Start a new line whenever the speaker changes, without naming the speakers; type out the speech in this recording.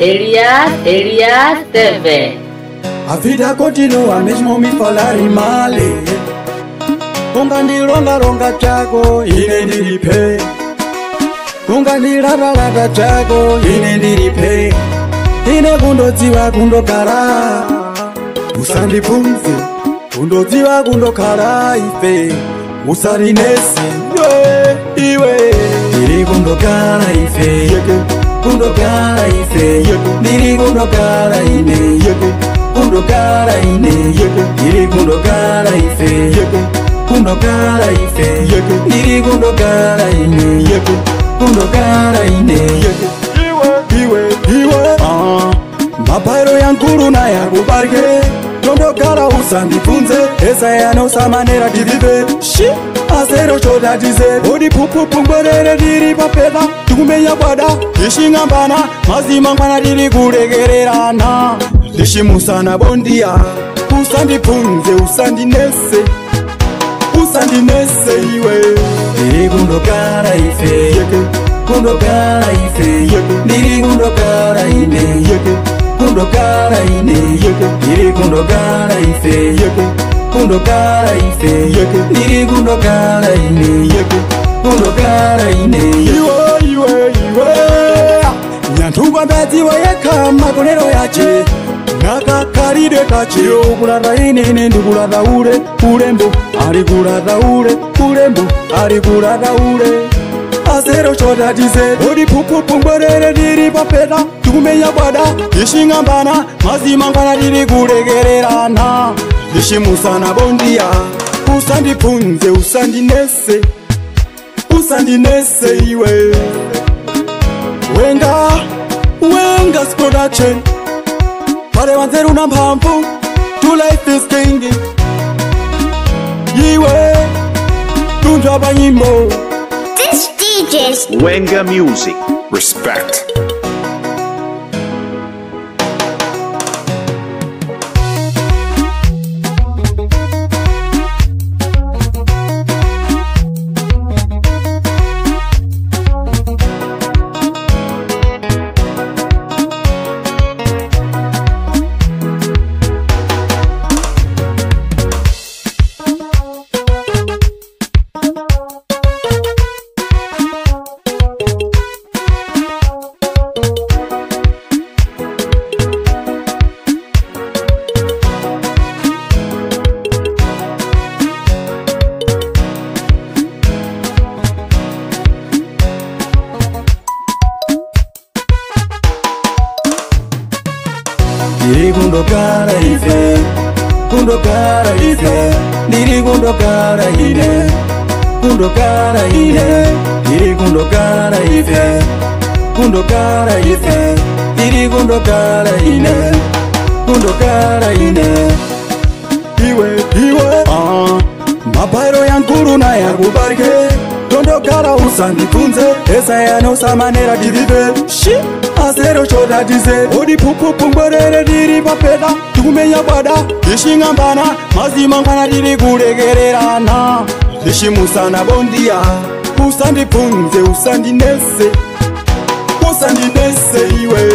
Elias TV.
A vida continua mesmo me falarem mal. Ungandilonga chako ine ndilipe, ungandilala chako ine ndilipe. Ine kundodziwa kundokara, usandipunze kundodziwa kundokara ife, usarinese iwe. Ndiri kundokara ife, kundokara ife, ndiri kundokara ine, kundokara ine, ndiri kundokara ife, kundokara ife, ndiri kundokara ine, kundokara ine. Iwe mapairo yankuru na yakubarike, tondokara usandipunze, esa yanosamanera tivive. Asero choda dize, odi pupu ngorere diri papeda, tukumenya kwada, ishingambana, mazima ngwana diri kuregererana. Lishimusana bondia, usandipunze, usandinese, usandinese iwe. Diri kundokara ife, kundokara ife, diri kundokara ine, kundokara ine, diri kundokara ife, kundokara ife, diri kundokara ine, kundokara ine. Iwe nyantuka mbetiwa yeka makonero yache, nakakaride kache. Ukulada inene ndikulada ure, urembo ari kulada ure, urembo ari kulada ure. Asero choda dize, odi pupu ngorere diri papeda, tukumenya kwada, ishingambana, mazima ngwana diri kuregererana. Lishimusana bondia, usandipunze, usandinese, usandinese iwe. Wenga's production, pare wanzeru na mpampu, to life is king. Iwe, tunjaba nyimbo.
This DJ's
Wenga Music. Respect.
Diri kundokara ife, kundokara ife, diri kundokara ine, kundokara ine, diri kundokara ife, kundokara ife, diri kundokara ine, kundokara ine. Iwe mapairo yankuru na yakubarike, tondokara usandipunze, esa yanosamanera tivive. Asero choda dize, odi pupu ngorere diri papeda, tukumenya kwada, ishingambana, mazima ngwana diri kuregererana. Lishimusana bondia, usandipunze, usandinese, usandinese iwe.